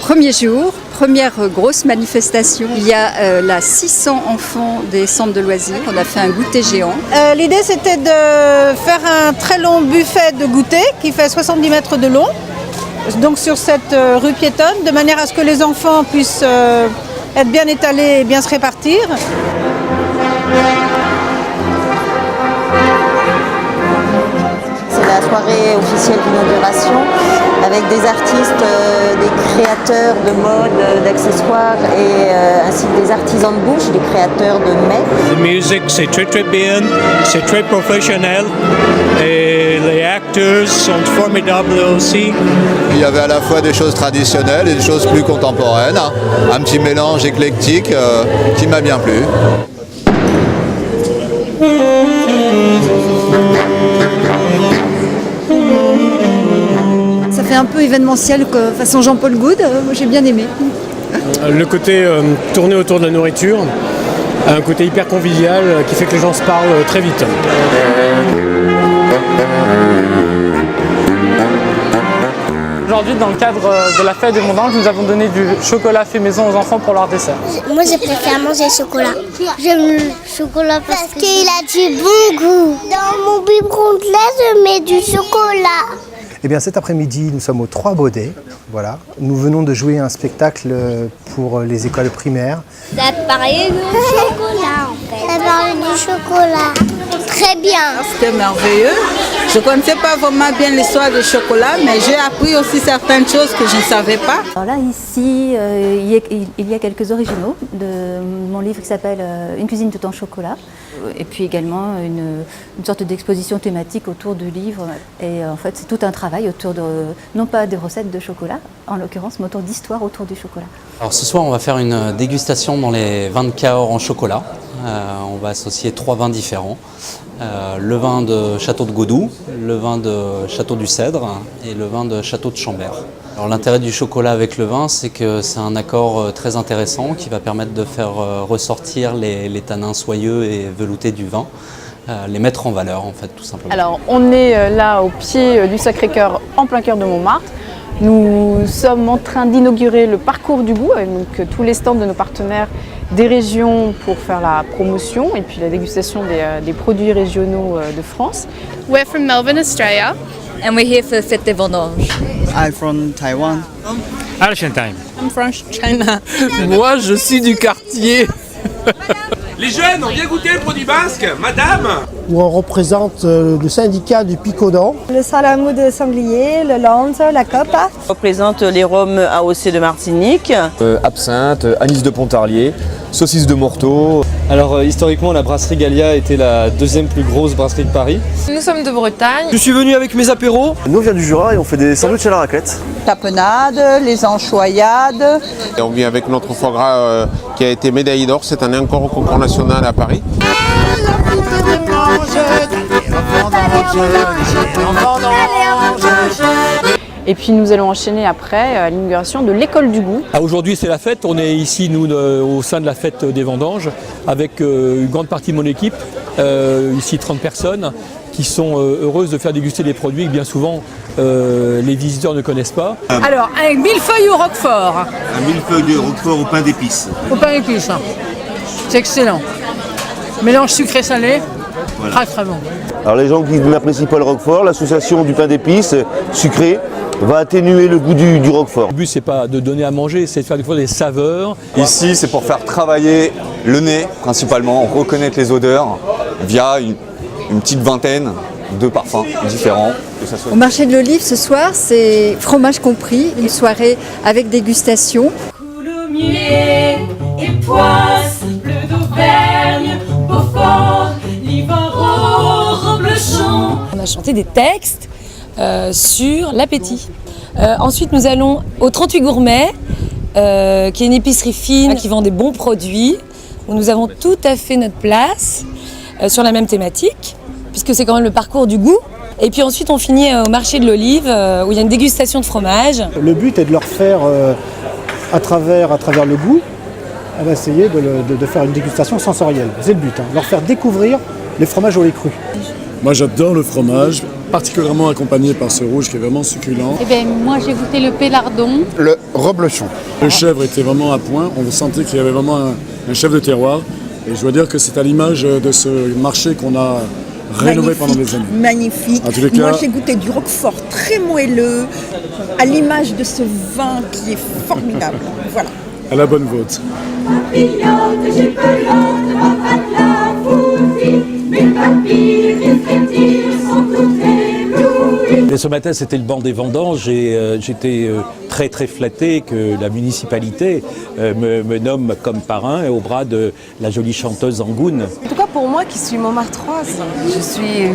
Premier jour, première grosse manifestation. Il y a là 600 enfants des centres de loisirs. On a fait un goûter géant. L'idée c'était de faire un très long buffet de goûter qui fait 70 mètres de long. Donc sur cette rue piétonne, de manière à ce que les enfants puissent être bien étalés et bien se répartir. C'est la soirée officielle d'inauguration avec des artistes, des créateurs de mode, d'accessoires et ainsi que des artisans de bouche, des créateurs de mets. La musique, c'est très bien, c'est très professionnel et les acteurs sont formidables aussi. Il y avait à la fois des choses traditionnelles et des choses plus contemporaines, un petit mélange éclectique qui m'a bien plu. Ça fait un peu événementiel, façon Jean-Paul Goude, moi j'ai bien aimé. Le côté tourné autour de la nourriture, un côté hyper convivial qui fait que les gens se parlent très vite. Aujourd'hui, dans le cadre de la fête des vendanges, nous avons donné du chocolat fait maison aux enfants pour leur dessert. Moi, je préfère manger le chocolat. J'aime le chocolat parce qu'il a du bon goût. Dans mon biberon de lait, je mets du chocolat. Eh bien, cet après-midi, nous sommes aux 3 Baudets. Voilà. Nous venons de jouer un spectacle pour les écoles primaires. Ça parlait de chocolat, en fait. Ça parlait du chocolat. Très bien. C'était merveilleux. Je ne connaissais pas vraiment bien l'histoire du chocolat, mais j'ai appris aussi certaines choses que je ne savais pas. Alors là, ici, il y a quelques originaux de mon livre qui s'appelle Une cuisine tout en chocolat. Et puis également une sorte d'exposition thématique autour du livre. Et en fait, c'est tout un travail autour de, non pas des recettes de chocolat, en l'occurrence, mais autour d'histoire autour du chocolat. Alors ce soir, on va faire une dégustation dans les vins de Cahors en chocolat. On va associer 3 vins différents. Le vin de Château de Godou, le vin de Château du Cèdre et le vin de Château de Chambert. Alors l'intérêt du chocolat avec le vin, c'est que c'est un accord très intéressant qui va permettre de faire ressortir les tanins soyeux et veloutés du vin, les mettre en valeur en fait tout simplement. Alors on est là au pied du Sacré-Cœur, en plein cœur de Montmartre. Nous sommes en train d'inaugurer le parcours du goût avec donc, tous les stands de nos partenaires des régions pour faire la promotion et puis la dégustation des produits régionaux de France. We're from Melbourne, Australia. And we're here for Fête des Vendanges. I'm from Taiwan. Argentine. I'm from China. Moi, je suis du quartier. Les jeunes ont bien goûté le produit basque, madame. Où on représente le syndicat du Picodon. Le salamou de sanglier, le lance, la copa. On représente les rhums AOC de Martinique. Absinthe, anis de Pontarlier, saucisse de Morteau. Alors historiquement, la brasserie Gallia était la 2e plus grosse brasserie de Paris. Nous sommes de Bretagne. Je suis venu avec mes apéros. Nous on vient du Jura et on fait des sandwichs à la raclette. Tapenade, les anchoyades. Et on vient avec notre foie gras qui a été médaillé d'or cette année encore au concours national à Paris. Et puis nous allons enchaîner après l'inauguration de l'école du goût. Aujourd'hui c'est la fête, on est ici nous au sein de la fête des vendanges avec une grande partie de mon équipe, ici 30 personnes qui sont heureuses de faire déguster des produits que bien souvent les visiteurs ne connaissent pas. Alors un millefeuille au roquefort. Un millefeuille de roquefort au pain d'épices. Au pain d'épices, c'est excellent. Mélange sucré-salé, voilà. Très bon. Alors les gens qui n'apprécient pas le roquefort, l'association du pain d'épices sucré va atténuer le goût du roquefort. Le but c'est pas de donner à manger, c'est de faire des saveurs. Ici c'est pour faire travailler le nez principalement, reconnaître les odeurs via une petite vingtaine de parfums différents. Que ça soit... Au marché de l'Olive ce soir, c'est fromage compris, une soirée avec dégustation. Coulommiers et Poisse, bleu d'Auvergne, Beaufort, Livarot, Roblechon. On a chanté des textes sur l'appétit. Ensuite, nous allons au 38 Gourmet, qui est une épicerie fine qui vend des bons produits, où nous avons tout à fait notre place sur la même thématique, puisque c'est quand même le parcours du goût. Et puis ensuite, on finit au marché de l'Olive, où il y a une dégustation de fromage. Le but est de leur faire, à travers le goût, on va essayer de faire une dégustation sensorielle. C'est le but, leur faire découvrir les fromages au lait cru. Moi j'adore le fromage particulièrement accompagné par ce rouge qui est vraiment succulent. Eh ben, moi j'ai goûté le pélardon. Le reblochon. Le chèvre était vraiment à point, on sentait qu'il y avait vraiment un chèvre de terroir. Et je dois dire que c'est à l'image de ce marché qu'on a rénové pendant des années. Magnifique. En tous les cas, moi j'ai goûté du roquefort très moelleux, à l'image de ce vin qui est formidable. Voilà. À la bonne vôtre. Et ce matin, c'était le banc des vendanges et j'étais très très flatté que la municipalité me nomme comme parrain au bras de la jolie chanteuse Angoune. En tout cas, pour moi qui suis Montmartroise, je suis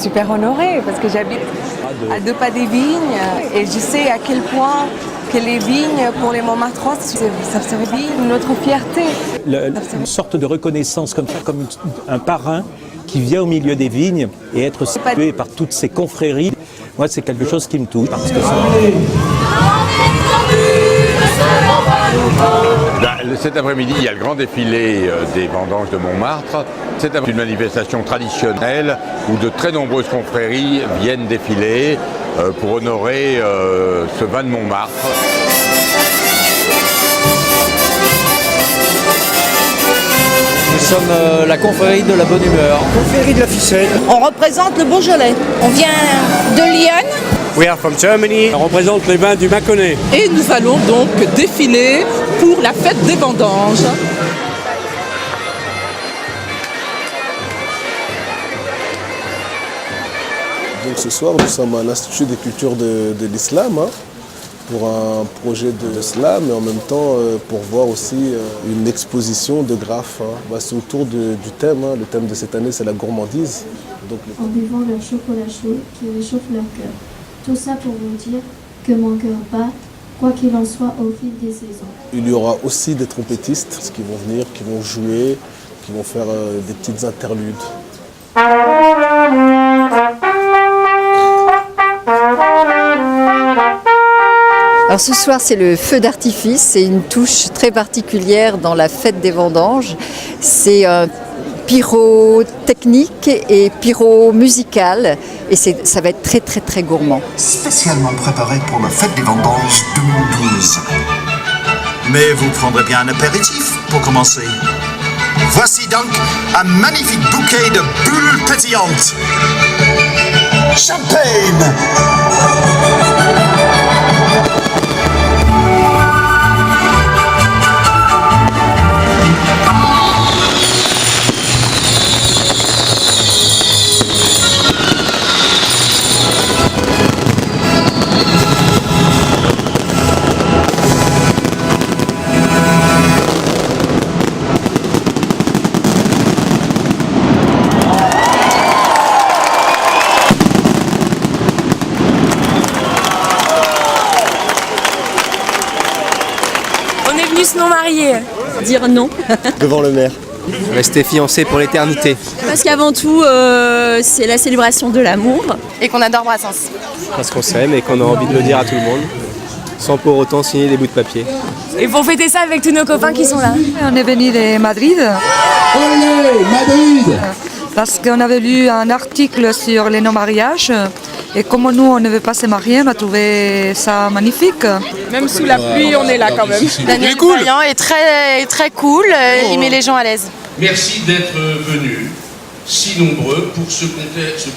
super honorée parce que j'habite à 2 pas des vignes et je sais à quel point que les vignes, pour les Montmartroises, ça serait notre fierté. Une sorte de reconnaissance comme ça, comme un parrain qui vient au milieu des vignes et être salué par toutes ces confréries, moi c'est quelque chose qui me touche. Parce que cet après-midi, il y a le grand défilé des vendanges de Montmartre. C'est une manifestation traditionnelle où de très nombreuses confréries viennent défiler pour honorer ce vin de Montmartre. Nous sommes la confrérie de la bonne humeur. Confrérie de la ficelle. On représente le Beaujolais. On vient de Lyon. We are from Germany. On représente les vins du Mâconnais. Et nous allons donc défiler pour la fête des vendanges. Donc ce soir, nous sommes à l'Institut des cultures de l'islam pour un projet de slam et en même temps pour voir aussi une exposition de graphes. C'est autour du thème. Le thème de cette année, c'est la gourmandise. Donc, en buvant leur chocolat chaud qui réchauffe leur cœur. Tout ça pour vous dire que mon cœur bat, quoi qu'il en soit, au fil des saisons. Il y aura aussi des trompettistes qui vont venir, qui vont jouer, qui vont faire des petites interludes. Alors ce soir c'est le feu d'artifice, c'est une touche très particulière dans la fête des vendanges. C'est un pyrotechnique et pyromusical et ça va être très très très gourmand. Spécialement préparé pour la fête des vendanges 2012. Mais vous prendrez bien un apéritif pour commencer. Voici donc un magnifique bouquet de bulles pétillantes. Champagne! Non marié. Dire non. Devant le maire. Rester fiancé pour l'éternité. Parce qu'avant tout, c'est la célébration de l'amour. Et qu'on adore Brassens. Parce qu'on s'aime et qu'on a envie de le dire à tout le monde. Sans pour autant signer des bouts de papier. Et pour fêter ça avec tous nos copains qui sont là. On est venu de Madrid. Allez, Madrid! Parce qu'on avait lu un article sur les non-mariages. Et comme nous, on ne veut pas se marier, on a trouvé ça magnifique. Même sous la pluie, on est là quand même. Daniel Vaillant est très cool, il met les gens à l'aise. Merci d'être venus, si nombreux, pour ce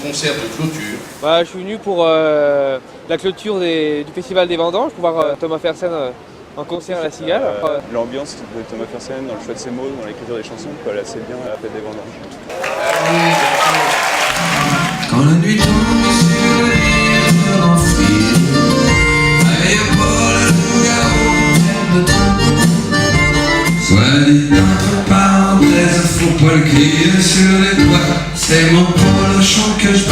concert de clôture. Je suis venu pour la clôture du Festival des Vendanges, pour voir Thomas Fersen en concert à la Cigale. L'ambiance de Thomas Fersen dans le choix de ses mots, dans l'écriture des chansons, colle assez bien à la fête des vendanges. Quand la nuit tombe sur les livres en fil, ailleurs pour le loup-garou plein de trous. Soit dit entre parenthèses, faut pas le crier sur les toits, c'est mon polochon que je